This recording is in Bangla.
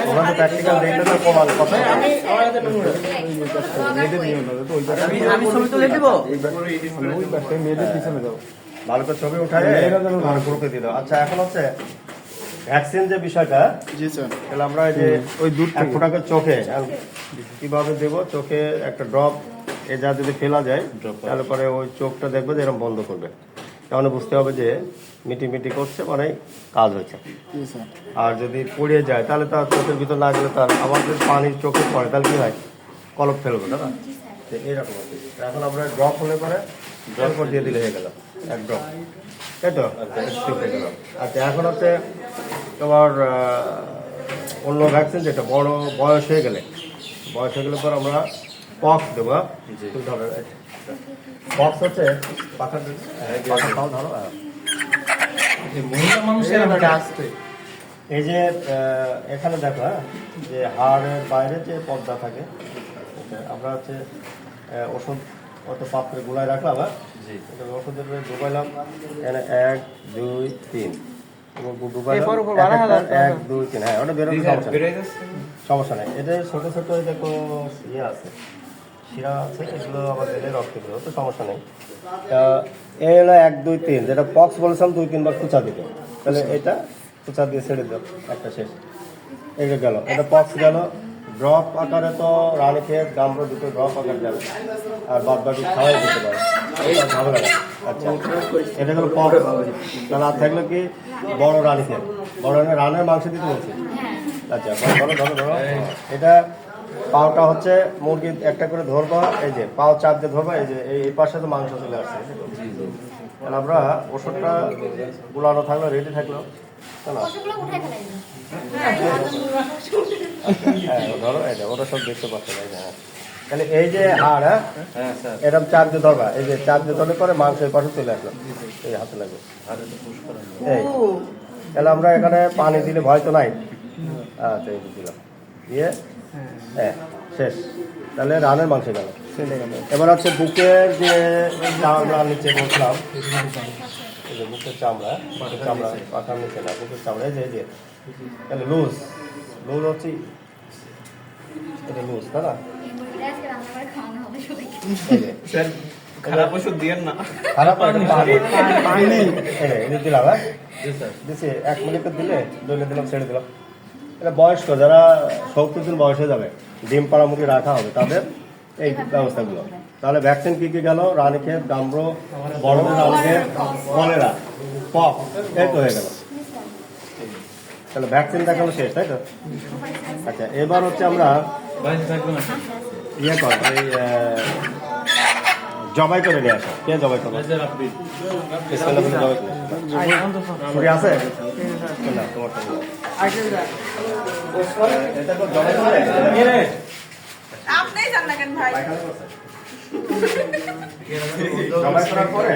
ওখানে প্র্যাকটিক্যাল দেখলে তো প্রমাণ কথা আমি ছবি তুলে দিব। ভালো করে ছবি উঠায় গ্রুপে দিয়ে দাও। আচ্ছা এখন হচ্ছে ভ্যাকসিন যে বিষয়টা, জি স্যার। তাহলে আমরা এই যে ওই দুধ 1 ফোঁটা করে চোখে কিভাবে দেব, চোখে একটা ড্রপ এ যা যদি ফেলা যায় তাহলে পরে ওই চোখটা দেখবে যে এরকম বন্ধ করবে, তাহলে বুঝতে হবে যে মিটি করছে মানে কাজ হয়েছে। জি স্যার। আর যদি পড়ে যায় তাহলে তার চোখের ভিতর না গেলে তার আবার যদি পানির চোখে পড়ে তাহলে কি হয়, কলপ ফেলবে দাদা। তো এইরকম আর কি। এখন আমরা ড্রপ হলে পরে ড্রপ করে দিয়ে দিলে হয়ে গেল এক ড্রপ, তাই তো ঠিক হয়ে গেল। আচ্ছা এখন হচ্ছে তোমার অন্য ভ্যাকসিন যেটা বড় বয়স হয়ে গেলে পর আমরা পক্স দেবো। পক্স হচ্ছে পাখা খাও ধরো। মহিলা মানুষের আসতে এই যে এখানে দেখো যে হাড়ের বাইরে যে পর্দা থাকে, আমরা হচ্ছে ওষুধ অত পাত্রে গুলায় রাখলাম। ওষুধের ডুবাইলাম এখানে 1 2 3 এবং ডুবাইলাম 1 2 3। হ্যাঁ ওটা বেরোবে, সমস্যা নেই। এটা ছোট ছোট দেখো ইয়ে আছে, শিরা আছে, এগুলো আবার দিলে রক্ত বেরো, তো সমস্যা নেই। এই হলো 1 2 3, যেটা পক্স বলেছিলাম 2-3 বার খুচা দিতে, তাহলে এটা খুচা দিয়ে ছেড়ে দাও, একটা শেষ। এই যে গেল, এটা পক্স গেল। ড্রপ আকারে তো রানীক্ষেত গাম্বো দুটো ড্রপ আকারে যাবে, আর বাদ বাকি খাওয়াই দিতে পারে, ভালো লাগে। আচ্ছা এটা গেল পক্স। তাহলে আর থাকলো কি বড় রানীক্ষেত, বড় রানের মাংস দিতে বলছি। আচ্ছা ধরো ধরো ধরো, এটা পাওটা হচ্ছে মুরগি একটা করে ধরবা, এই যে পাও চাপ দিয়ে ধরবা, এই যে এই পাশে তো মাংস চলে আসছে। তাহলে আমরা ওষুধটা গুলানো থাকলো, রেডি থাকলো, ধরো এই যে ওটা সব দেখতে পাচ্ছে। তাহলে এই যে হাড়, এরকম চাপ দিয়ে ধরবা, এই যে চাপ দিয়ে ধরলে পরে মাংস এই পাশে চলে আসলো, এই হাতে লাগবে। এই তাহলে আমরা এখানে পানি দিলে ভয় তো নাই। আচ্ছা এই দিলাম দিয়ে, হ্যাঁ শেষ। তাহলে রানের মাংস গেল। এবার হচ্ছে বুকের যে চামড়া নিচে বসলাম, এই যে বুকের চামড়া, চামড়া পাখার নিচে না, বুকের চামড়া, এই যে তাহলে লুজ হচ্ছে এটা লুজ, তাই না? খারাপ ওষুধ দিয়েন না, খারাপ দিলাম। হ্যাঁ দিচ্ছি 1 মিনিট দিলে, দইলে দিলাম, ছেড়ে দিলাম। এটা বয়স্ক যারা 70 দিন বয়সে যাবে, ডিম পাড়া মুরগি রাখা হবে, তাদের এই ব্যবস্থাগুলো। তাহলে ভ্যাকসিন কি কি গেল? রানীক্ষেত, গাম্বো, বড় রানীক্ষেত, কলেরা, পক, এই তো হয়ে গেল। তাহলে ভ্যাকসিন দেখানো শেষ, তাই তো? আচ্ছা এবার হচ্ছে আমরা ইয়ে কর, এই জবাই করে নিয়ে আসা। কে জবাই করবে? ছুটি আছে না তোমার? জবাই করার পরে